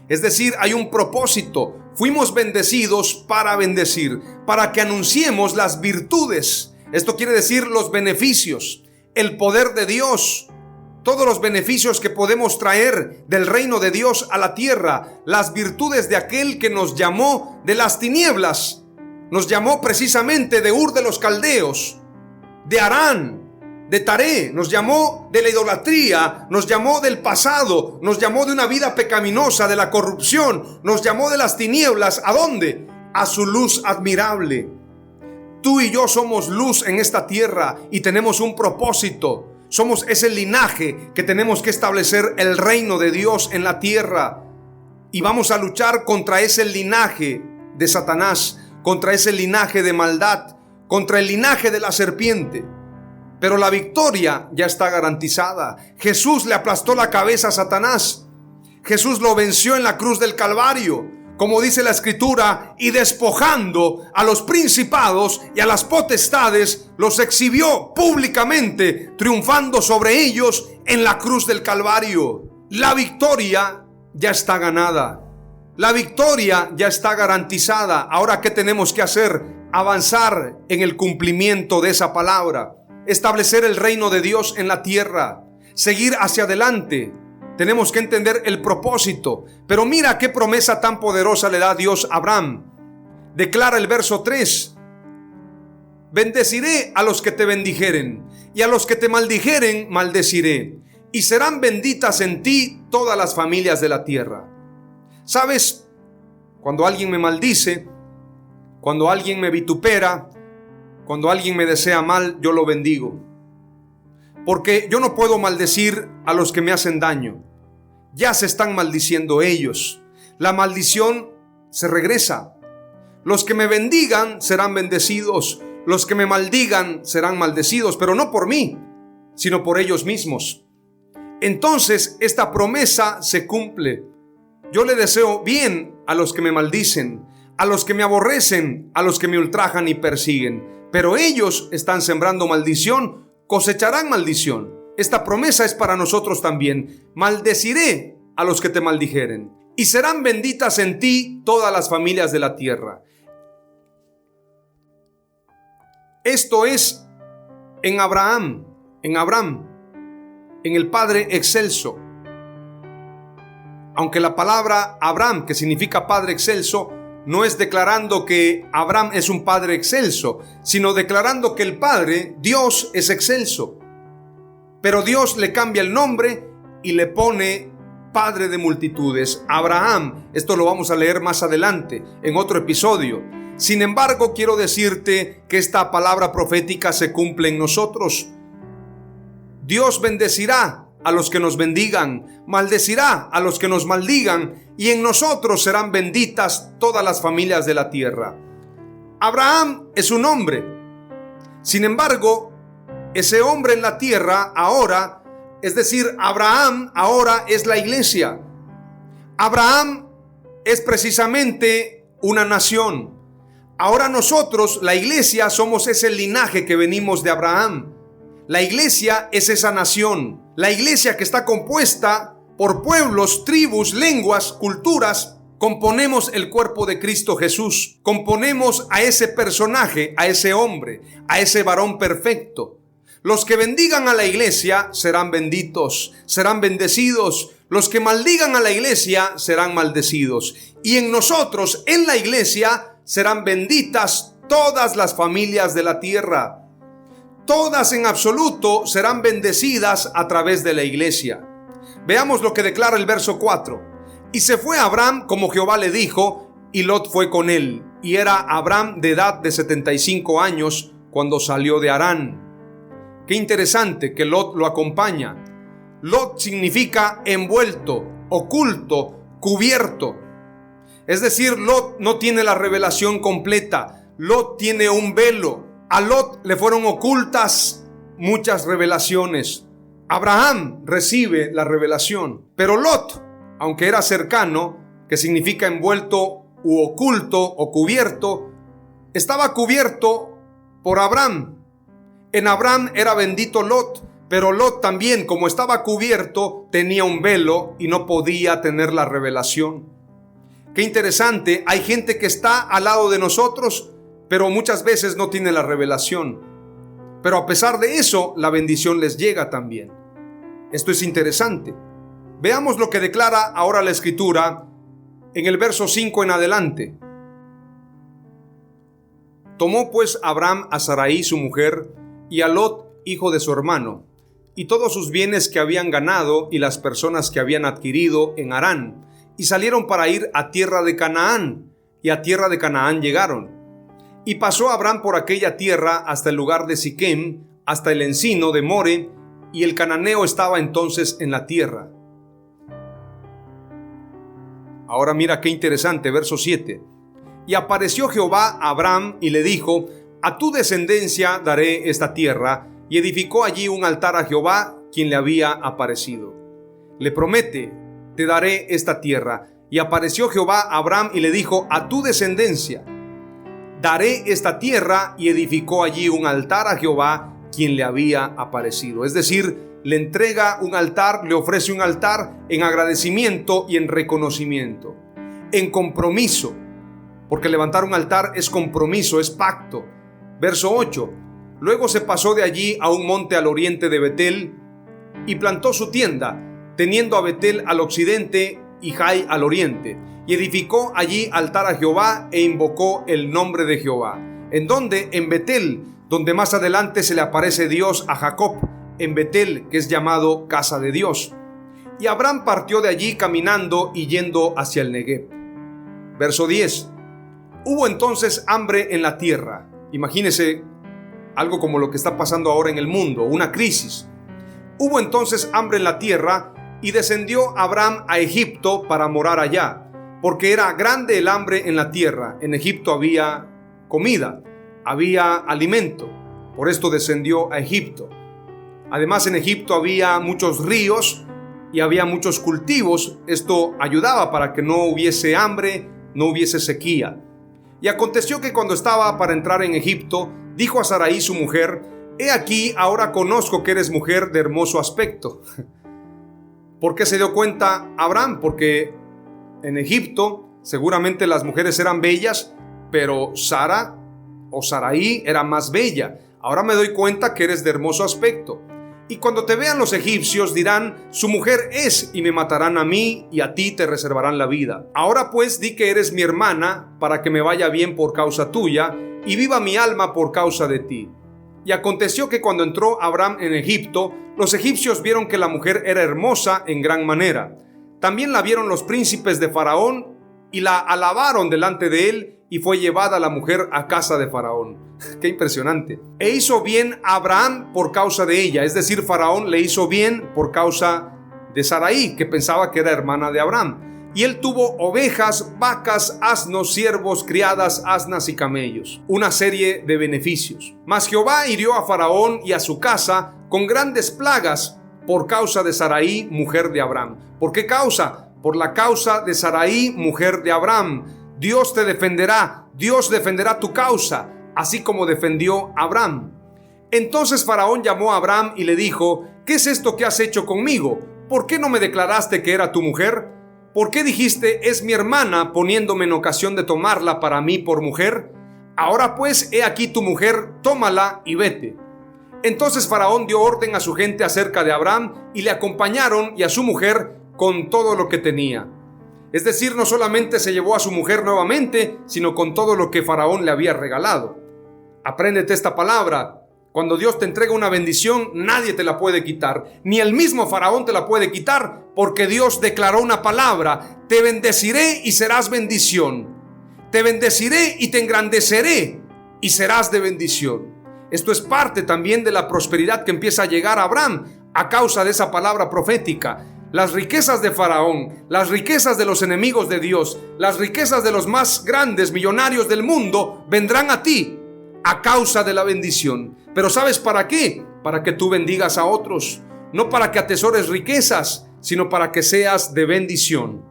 Es decir, hay un propósito. Fuimos bendecidos para bendecir, para que anunciemos las virtudes. Esto quiere decir los beneficios, el poder de Dios, todos los beneficios que podemos traer del reino de Dios a la tierra, las virtudes de aquel que nos llamó de las tinieblas. Nos llamó precisamente de Ur de los Caldeos, de Harán, de Taré, nos llamó de la idolatría, nos llamó del pasado, nos llamó de una vida pecaminosa, de la corrupción, nos llamó de las tinieblas. ¿A dónde? A su luz admirable. Tú y yo somos luz en esta tierra y tenemos un propósito. Somos ese linaje que tenemos que establecer el reino de Dios en la tierra. Y vamos a luchar contra ese linaje de Satanás, contra ese linaje de maldad, contra el linaje de la serpiente. Pero la victoria ya está garantizada. Jesús le aplastó la cabeza a Satanás. Jesús lo venció en la cruz del Calvario, como dice la Escritura, y despojando a los principados y a las potestades, los exhibió públicamente, triunfando sobre ellos en la cruz del Calvario. La victoria ya está ganada. La victoria ya está garantizada. Ahora, ¿qué tenemos que hacer? Avanzar en el cumplimiento de esa palabra. Establecer el reino de Dios en la tierra, seguir hacia adelante. Tenemos que entender el propósito. Pero mira qué promesa tan poderosa le da Dios a Abraham. Declara el verso 3: bendeciré a los que te bendijeren, y a los que te maldijeren maldeciré, y serán benditas en ti todas las familias de la tierra. ¿Sabes? Cuando alguien me maldice, cuando alguien me vitupera, cuando alguien me desea mal, yo lo bendigo. Porque yo no puedo maldecir a los que me hacen daño. Ya se están maldiciendo ellos. La maldición se regresa. Los que me bendigan serán bendecidos. Los que me maldigan serán maldecidos, pero no por mí, sino por ellos mismos. Entonces esta promesa se cumple. Yo le deseo bien a los que me maldicen, a los que me aborrecen, a los que me ultrajan y persiguen. Pero ellos están sembrando maldición, cosecharán maldición. Esta promesa es para nosotros también. Maldeciré a los que te maldijeren, y serán benditas en ti todas las familias de la tierra. Esto es en Abraham, en el Padre excelso. Aunque la palabra Abraham, que significa Padre excelso, no es declarando que Abraham es un padre excelso, sino declarando que el Padre, Dios, es excelso. Pero Dios le cambia el nombre y le pone Padre de multitudes, Abraham. Esto lo vamos a leer más adelante, en otro episodio. Sin embargo, quiero decirte que esta palabra profética se cumple en nosotros. Dios bendecirá a los que nos bendigan, maldecirá a los que nos maldigan, y en nosotros serán benditas todas las familias de la tierra. Abraham es un hombre. Sin embargo, ese hombre en la tierra ahora, es decir, Abraham ahora es la iglesia. Abraham es precisamente una nación. Ahora nosotros, la iglesia, somos ese linaje que venimos de Abraham. La iglesia es esa nación. La iglesia que está compuesta por pueblos, tribus, lenguas, culturas. Componemos el cuerpo de Cristo Jesús. Componemos a ese personaje, a ese hombre, a ese varón perfecto. Los que bendigan a la iglesia serán benditos, serán bendecidos. Los que maldigan a la iglesia serán maldecidos. Y en nosotros, en la iglesia, serán benditas todas las familias de la tierra. Todas en absoluto serán bendecidas a través de la iglesia. Veamos lo que declara el verso 4. Y se fue Abraham como Jehová le dijo, y Lot fue con él. Y era Abraham de edad de 75 años cuando salió de Harán. Qué interesante que Lot lo acompaña. Lot significa envuelto, oculto, cubierto. Es decir, Lot no tiene la revelación completa. Lot tiene un velo. A Lot le fueron ocultas muchas revelaciones. Abraham recibe la revelación. Pero Lot, aunque era cercano, que significa envuelto u oculto o cubierto, estaba cubierto por Abram. En Abram era bendito Lot, pero Lot también, como estaba cubierto, tenía un velo y no podía tener la revelación. Qué interesante, hay gente que está al lado de nosotros, pero muchas veces no tiene la revelación. Pero a pesar de eso, la bendición les llega también. Esto es interesante. Veamos lo que declara ahora la Escritura en el verso 5 en adelante. Tomó pues Abram a Sarai su mujer y a Lot hijo de su hermano, y todos sus bienes que habían ganado y las personas que habían adquirido en Harán, y salieron para ir a tierra de Canaán, y a tierra de Canaán llegaron. Y pasó Abram por aquella tierra hasta el lugar de Siquem, hasta el encino de More, y el cananeo estaba entonces en la tierra. Ahora mira qué interesante, verso 7. Y apareció Jehová a Abram y le dijo: a tu descendencia daré esta tierra, y edificó allí un altar a Jehová, quien le había aparecido. Le promete: te daré esta tierra. Y apareció Jehová a Abram y le dijo: a tu descendencia daré esta tierra, y edificó allí un altar a Jehová, quien le había aparecido. Es decir, le entrega un altar, le ofrece un altar en agradecimiento y en reconocimiento, en compromiso, porque levantar un altar es compromiso, es pacto. Verso 8. Luego se pasó de allí a un monte al oriente de Betel y plantó su tienda, teniendo a Betel al occidente y Jai al oriente, y edificó allí altar a Jehová e invocó el nombre de Jehová. ¿En dónde? En Betel, donde más adelante se le aparece Dios a Jacob, en Betel, que es llamado casa de Dios. Y Abram partió de allí caminando y yendo hacia el Negueb. Verso 10. Hubo entonces hambre en la tierra. Imagínese algo como lo que está pasando ahora en el mundo, una crisis. Hubo entonces hambre en la tierra, y descendió Abram a Egipto para morar allá, porque era grande el hambre en la tierra. En Egipto había comida, había alimento, por esto descendió a Egipto. Además, en Egipto había muchos ríos y había muchos cultivos. Esto ayudaba para que no hubiese hambre, no hubiese sequía. Y aconteció que cuando estaba para entrar en Egipto, dijo a Sarai su mujer: he aquí, ahora conozco que eres mujer de hermoso aspecto. ¿Por qué se dio cuenta Abram? Porque en Egipto seguramente las mujeres eran bellas, pero Sara o Sarai era más bella. Ahora me doy cuenta que eres de hermoso aspecto. Y cuando te vean los egipcios dirán: su mujer es, y me matarán a mí, y a ti te reservarán la vida. Ahora pues di que eres mi hermana, para que me vaya bien por causa tuya, y viva mi alma por causa de ti. Y aconteció que cuando entró Abram en Egipto, los egipcios vieron que la mujer era hermosa en gran manera. También la vieron los príncipes de Faraón, y la alabaron delante de él, y fue llevada la mujer a casa de Faraón. Qué impresionante. E hizo bien Abraham por causa de ella, es decir, Faraón le hizo bien por causa de Sarai, que pensaba que era hermana de Abraham. Y él tuvo ovejas, vacas, asnos, siervos, criadas, asnas y camellos. Una serie de beneficios. Mas Jehová hirió a Faraón y a su casa con grandes plagas por causa de Sarai, mujer de Abraham. ¿Por qué causa? Por la causa de Sarai, mujer de Abraham. Dios te defenderá, Dios defenderá tu causa, así como defendió a Abraham. Entonces Faraón llamó a Abraham y le dijo: ¿qué es esto que has hecho conmigo? ¿Por qué no me declaraste que era tu mujer? ¿Por qué dijiste: es mi hermana, poniéndome en ocasión de tomarla para mí por mujer? Ahora pues, he aquí tu mujer, tómala y vete. Entonces Faraón dio orden a su gente acerca de Abraham, y le acompañaron y a su mujer con todo lo que tenía. Es decir, no solamente se llevó a su mujer nuevamente, sino con todo lo que Faraón le había regalado. Apréndete esta palabra: cuando Dios te entrega una bendición, nadie te la puede quitar, ni el mismo Faraón te la puede quitar, porque Dios declaró una palabra: te bendeciré y serás bendición, te bendeciré y te engrandeceré y serás de bendición. Esto es parte también de la prosperidad que empieza a llegar a Abraham a causa de esa palabra profética. Las riquezas de Faraón, las riquezas de los enemigos de Dios, las riquezas de los más grandes millonarios del mundo vendrán a ti a causa de la bendición. Pero ¿sabes para qué? Para que tú bendigas a otros, no para que atesores riquezas, sino para que seas de bendición.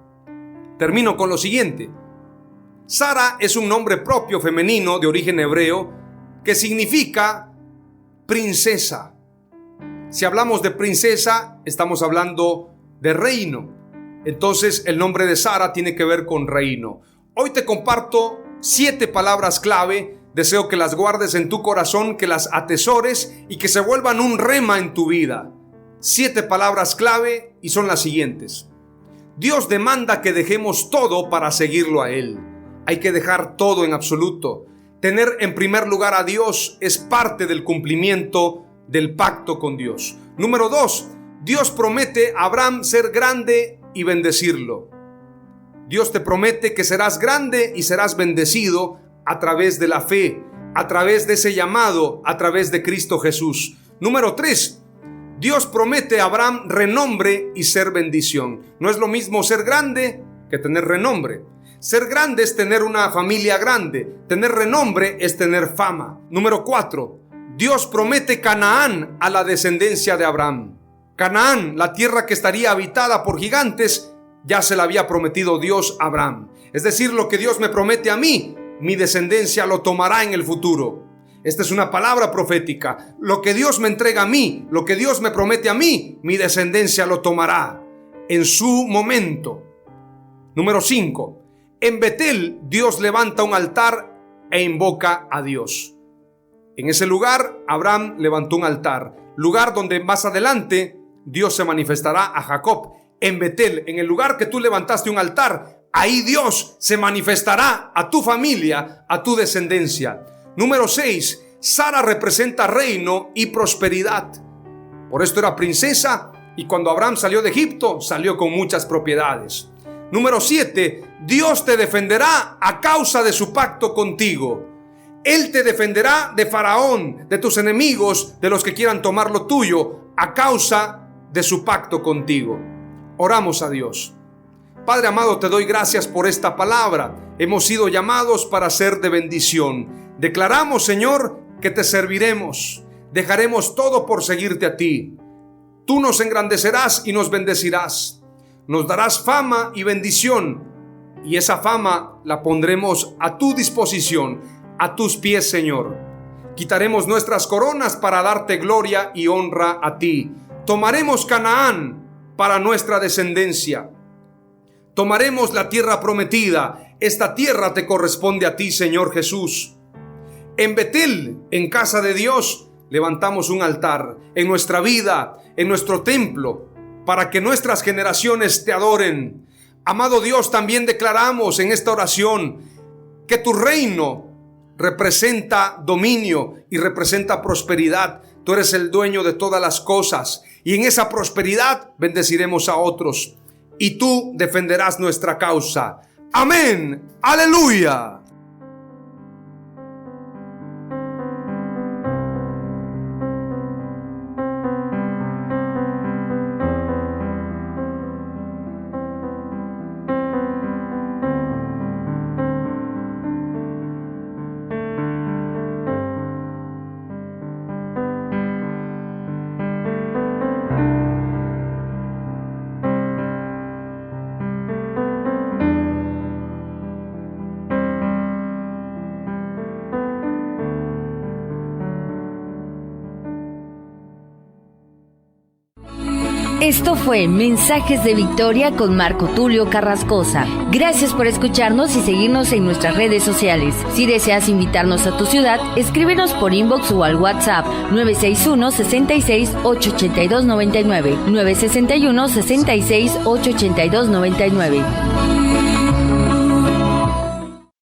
Termino con lo siguiente. Sara es un nombre propio femenino de origen hebreo que significa princesa. Si hablamos de princesa, estamos hablando de reino. Entonces el nombre de Sara tiene que ver con reino. Hoy te comparto 7 palabras clave. Deseo que las guardes en tu corazón, que las atesores y que se vuelvan un rema en tu vida. 7 palabras clave y son las siguientes. Dios demanda que dejemos todo para seguirlo a Él. Hay que dejar todo en absoluto. Tener en primer lugar a Dios es parte del cumplimiento del pacto con Dios. Número 2, Dios promete a Abraham ser grande y bendecirlo. Dios te promete que serás grande y serás bendecido a través de la fe, a través de ese llamado, a través de Cristo Jesús. Número 3, Dios promete a Abraham renombre y ser bendición. No es lo mismo ser grande que tener renombre. Ser grande es tener una familia grande. Tener renombre es tener fama. Número 4, Dios promete Canaán a la descendencia de Abraham. Canaán, la tierra que estaría habitada por gigantes, ya se la había prometido Dios a Abraham. Es decir, lo que Dios me promete a mí, mi descendencia lo tomará en el futuro. Esta es una palabra profética. Lo que Dios me entrega a mí, lo que Dios me promete a mí, mi descendencia lo tomará en su momento. Número 5. En Betel, Dios levanta un altar e invoca a Dios. En ese lugar, Abraham levantó un altar, lugar donde más adelante Dios se manifestará a Jacob. En Betel, en el lugar que tú levantaste un altar, ahí Dios se manifestará a tu familia, a tu descendencia. Número 6. Sara representa reino y prosperidad. Por esto era princesa y cuando Abraham salió de Egipto, salió con muchas propiedades. Número 7. Dios te defenderá a causa de su pacto contigo. Él te defenderá de Faraón, de tus enemigos, de los que quieran tomar lo tuyo, a causa de su pacto contigo. Oramos a Dios. Padre amado, te doy gracias por esta palabra. Hemos sido llamados para ser de bendición. Declaramos, Señor, que te serviremos. Dejaremos todo por seguirte a ti. Tú nos engrandecerás y nos bendecirás. Nos darás fama y bendición. Y esa fama la pondremos a tu disposición, a tus pies, Señor. Quitaremos nuestras coronas para darte gloria y honra a ti. Tomaremos Canaán para nuestra descendencia. Tomaremos la tierra prometida. Esta tierra te corresponde a ti, Señor Jesús. En Betel, en casa de Dios, levantamos un altar en nuestra vida, en nuestro templo, para que nuestras generaciones te adoren. Amado Dios, también declaramos en esta oración que tu reino representa dominio y representa prosperidad. Tú eres el dueño de todas las cosas y en esa prosperidad bendeciremos a otros y tú defenderás nuestra causa. Amén. Aleluya. Esto fue Mensajes de Victoria con Marco Tulio Carrascosa. Gracias por escucharnos y seguirnos en nuestras redes sociales. Si deseas invitarnos a tu ciudad, escríbenos por inbox o al WhatsApp 961-66-882-99, 961-66-882-99.